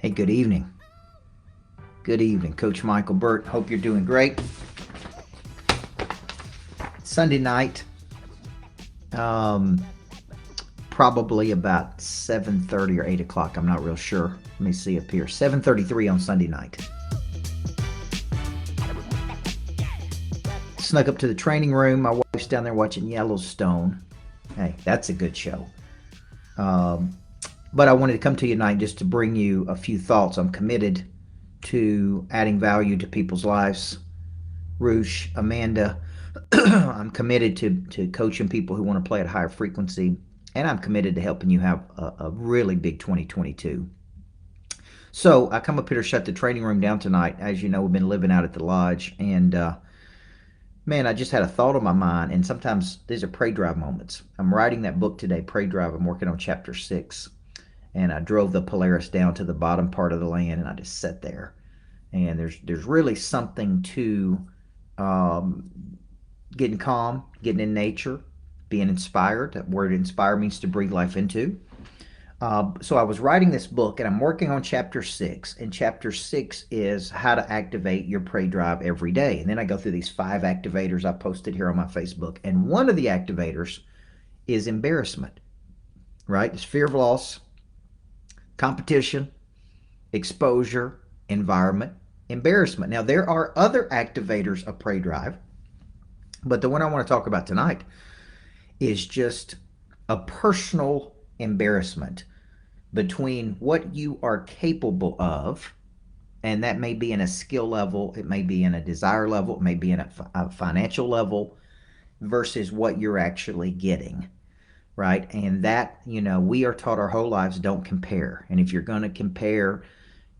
Hey, good evening. Good evening, Coach Michael Burt. Hope you're doing great. Sunday night, um, probably about 7:30 or 8 o'clock. I'm not real sure. Let me see up here. 7:33 on Sunday night. Snuck up to the training room. My wife's down there watching Yellowstone. Hey, that's a good show. But I wanted to come to you tonight just to bring you a few thoughts. I'm committed to adding value to people's lives. Roosh, Amanda, I'm committed to coaching people who want to play at a higher frequency, and I'm committed to helping you have a really big 2022. So I come up here to shut the training room down tonight. As you know, we've been living out at the lodge, and man, I just had a thought on my mind, and sometimes these are Pray Drive moments. I'm writing that book today, Pray Drive. I'm working on chapter 6, and I drove the Polaris down to the bottom part of the land, and I just sat there. And there's really something to getting calm, getting in nature, being inspired. That word inspire means to breathe life into. So I was writing this book, and I'm working on chapter 6. And chapter 6 is how to activate your Pray Drive every day. And then I go through these 5 activators I posted here on my Facebook. And one of the activators is embarrassment, right? It's fear of loss, competition, exposure, environment, embarrassment. Now, there are other activators of Pray Drive, but the one I want to talk about tonight is just a personal embarrassment between what you are capable of, and that may be in a skill level, it may be in a desire level, it may be in a financial level, versus what you're actually getting, right? And that, we are taught our whole lives, don't compare. And if you're going to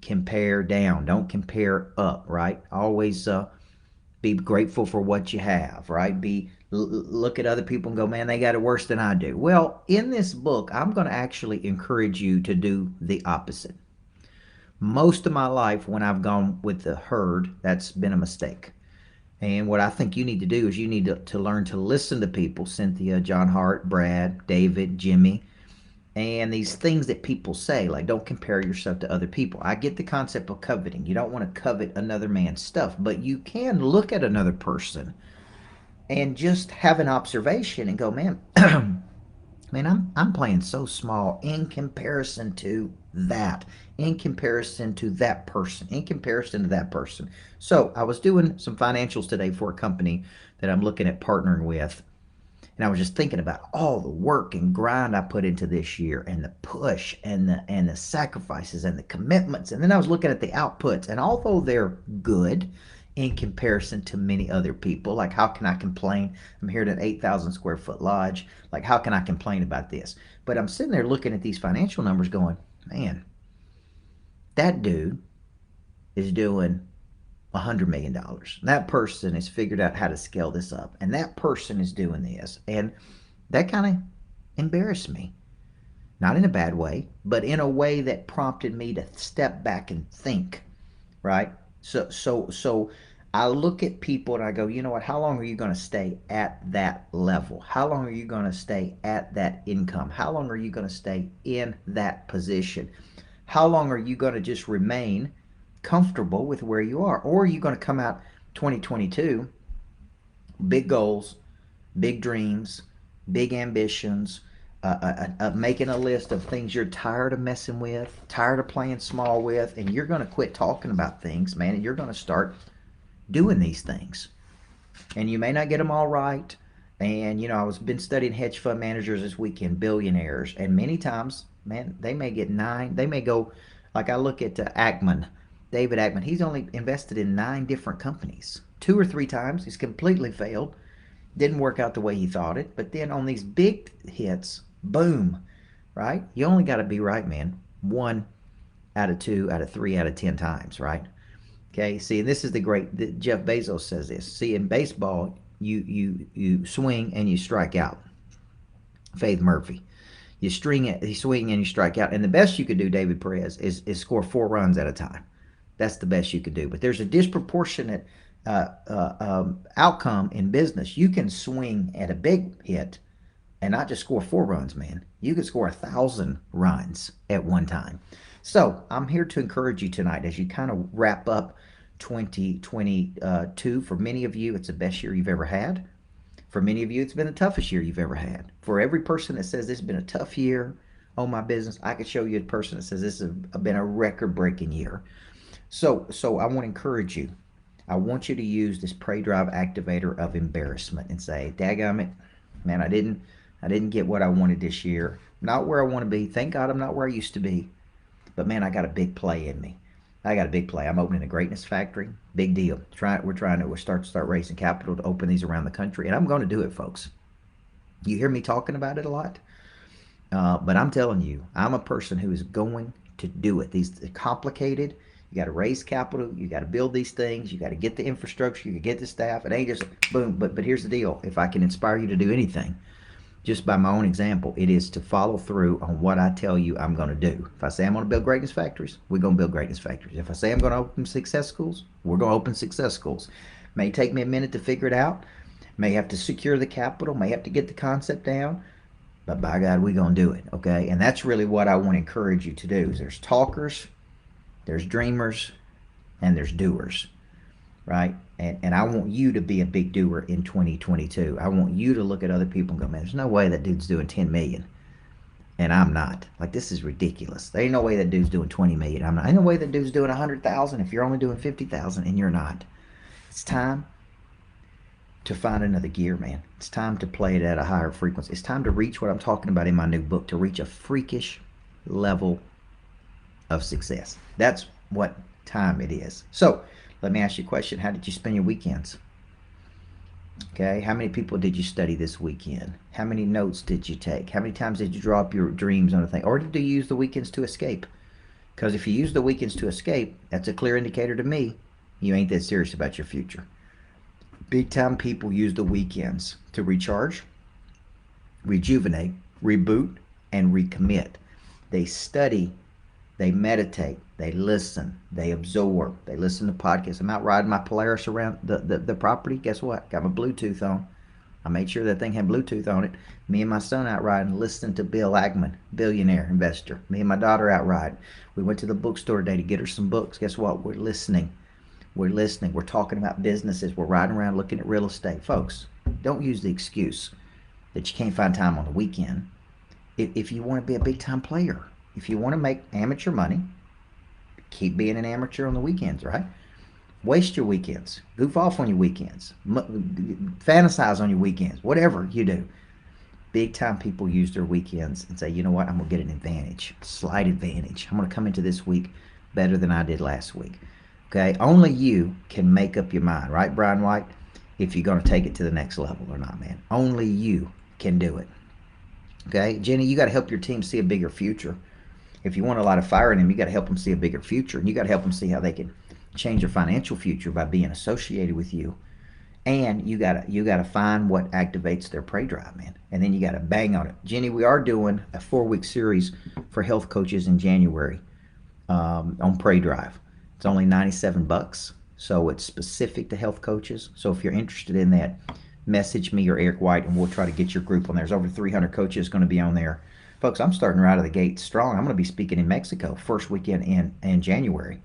compare down, don't compare up, right? Always be grateful for what you have, right? Look at other people and go, man, they got it worse than I do. Well, in this book, I'm going to actually encourage you to do the opposite. Most of my life, when I've gone with the herd, that's been a mistake. And what I think you need to do is you need to learn to listen to people, Cynthia, John Hart, Brad, David, Jimmy, and these things that people say, like don't compare yourself to other people. I get the concept of coveting. You don't want to covet another man's stuff, but you can look at another person and just have an observation and go, man, man, I'm playing so small in comparison to that, in comparison to that person, in comparison to that person. So I was doing some financials today for a company that I'm looking at partnering with. And I was just thinking about all the work and grind I put into this year, and the push and the sacrifices and the commitments. And then I was looking at the outputs, and although they're good in comparison to many other people, like how can I complain? I'm here at an 8,000 square foot lodge. Like how can I complain about this? But I'm sitting there looking at these financial numbers going, man, that dude is doing $100 million. That person has figured out how to scale this up, and that person is doing this, and that kind of embarrassed me. Not in a bad way, but in a way that prompted me to step back and think. Right? So I look at people and I go, you know what? How long are you going to stay at that level? How long are you going to stay at that income? How long are you going to stay in that position? How long are you going to just remain comfortable with where you are? Or are you going to come out 2022, big goals, big dreams, big ambitions, making a list of things you're tired of messing with, tired of playing small with, and you're going to quit talking about things, man, and you're going to start doing these things. And you may not get them all right. And, I was been studying hedge fund managers this weekend, billionaires, and many times, man, they may get 9, they may go, like I look at David Ackman, he's only invested in 9 different companies. 2 or 3 times he's completely failed. Didn't work out the way he thought it. But then on these big hits, boom, right? You only got to be right, man. 1 out of 2 out of 3 out of 10 times, right? Okay, see, and this is Jeff Bezos says this. See, in baseball, you swing and you strike out. Faith Murphy. You swing and you strike out. And the best you could do, David Perez, is score 4 runs at a time. That's the best you could do. But there's a disproportionate outcome in business. You can swing at a big hit and not just score 4 runs, man. You could score 1,000 runs at one time. So I'm here to encourage you tonight as you kind of wrap up 2022. For many of you, it's the best year you've ever had. For many of you, it's been the toughest year you've ever had. For every person that says this has been a tough year on my business, I could show you a person that says this has been a record-breaking year. So I want to encourage you. I want you to use this PREY Drive activator of embarrassment and say, "Daggum it, man, I didn't get what I wanted this year. Not where I want to be. Thank God I'm not where I used to be. But man, I got a big play in me. I got a big play. I'm opening a greatness factory. Big deal. We're trying to start raising capital to open these around the country, and I'm going to do it, folks. You hear me talking about it a lot, but I'm telling you, I'm a person who is going to do it. These are complicated. You got to raise capital. You got to build these things. You got to get the infrastructure. You get the staff. It ain't just boom. But here's the deal. If I can inspire you to do anything, just by my own example, it is to follow through on what I tell you I'm going to do. If I say I'm going to build greatness factories, we're going to build greatness factories. If I say I'm going to open success schools, we're going to open success schools. May take me a minute to figure it out. May have to secure the capital. May have to get the concept down. But by God, we're going to do it, okay? And that's really what I want to encourage you to do. Is there's talkers, there's dreamers, and there's doers, right? And I want you to be a big doer in 2022. I want you to look at other people and go, man, there's no way that dude's doing 10 million and I'm not. Like, this is ridiculous. There ain't no way that dude's doing 20 million. I'm not. Ain't no way that dude's doing 100,000 if you're only doing 50,000 and you're not. It's time to find another gear, man. It's time to play it at a higher frequency. It's time to reach what I'm talking about in my new book, to reach a freakish level of success. That's what time it is. So let me ask you a question. How did you spend your weekends? Okay, how many people did you study this weekend? How many notes did you take? How many times did you draw up your dreams on a thing? Or did you use the weekends to escape? Because if you use the weekends to escape, that's a clear indicator to me you ain't that serious about your future. Big time people use the weekends to recharge, rejuvenate, reboot, and recommit. They study, they meditate, they listen, they absorb, they listen to podcasts. I'm out riding my Polaris around the property. Guess what? Got my Bluetooth on. I made sure that thing had Bluetooth on it. Me and my son out riding, listening to Bill Ackman, billionaire investor. Me and my daughter out riding. We went to the bookstore today to get her some books. Guess what? We're listening. We're listening. We're talking about businesses. We're riding around looking at real estate. Folks, don't use the excuse that you can't find time on the weekend. If you want to be a big time player, if you want to make amateur money, keep being an amateur on the weekends, right? Waste your weekends. Goof off on your weekends. Fantasize on your weekends. Whatever you do. Big time people use their weekends and say, you know what? I'm going to get an advantage. Slight advantage. I'm going to come into this week better than I did last week. Okay? Only you can make up your mind, right, Brian White? If you're going to take it to the next level or not, man. Only you can do it. Okay? Jenny, you got to help your team see a bigger future. If you want a lot of fire in them, you got to help them see a bigger future. And you got to help them see how they can change their financial future by being associated with you. And you gotta find what activates their prey drive, man. And then you gotta bang on it. Jenny, we are doing a 4-week series for health coaches in January on prey drive. It's only $97, so it's specific to health coaches. So if you're interested in that, message me or Eric White, and we'll try to get your group on there. There's over 300 coaches going to be on there. Folks, I'm starting right out of the gate strong. I'm going to be speaking in Mexico first weekend in January.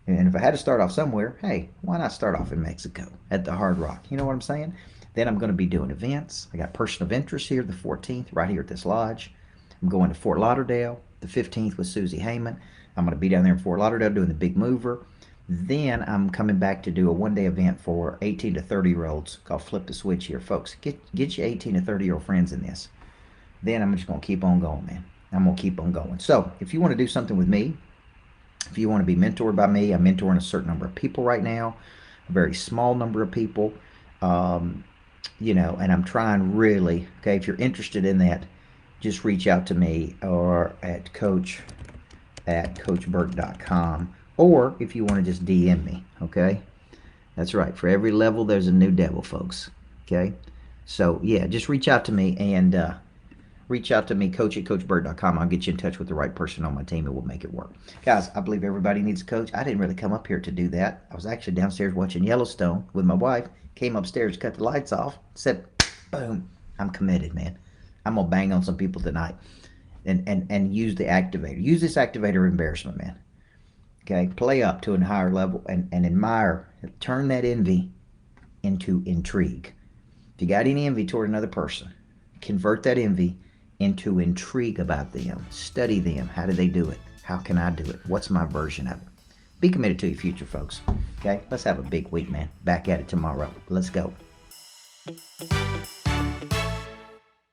And if I had to start off somewhere, hey, why not start off in Mexico at the Hard Rock? You know what I'm saying? Then I'm going to be doing events. I got Person of Interest here the 14th, right here at this lodge. I'm going to Fort Lauderdale the 15th with Susie Heyman. I'm going to be down there in Fort Lauderdale doing the Big Mover. Then I'm coming back to do a one-day event for 18 to 30-year-olds called Flip the Switch here. Folks, get your 18 to 30-year-old friends in this. Then I'm just going to keep on going, man. I'm going to keep on going. So if you want to do something with me, if you want to be mentored by me, I'm mentoring a certain number of people right now, a very small number of people, you know, and I'm trying really, okay, if you're interested in that, just reach out to me or at coachburt.com, or if you want to just DM me, okay? That's right. For every level, there's a new devil, folks, okay? So, yeah, just reach out to me and reach out to me, coach at coachburt.com. I'll get you in touch with the right person on my team and we'll make it work. Guys, I believe everybody needs a coach. I didn't really come up here to do that. I was actually downstairs watching Yellowstone with my wife, came upstairs, cut the lights off, said, boom, I'm committed, man. I'm going to bang on some people tonight. and use the activator. Use this activator of embarrassment, man. Okay, play up to a higher level and admire. Turn that envy into intrigue. If you got any envy toward another person, convert that envy into intrigue about them. Study them. How do they do it? How can I do it? What's my version of it? Be committed to your future, folks. Okay, let's have a big week, man. Back at it tomorrow. Let's go.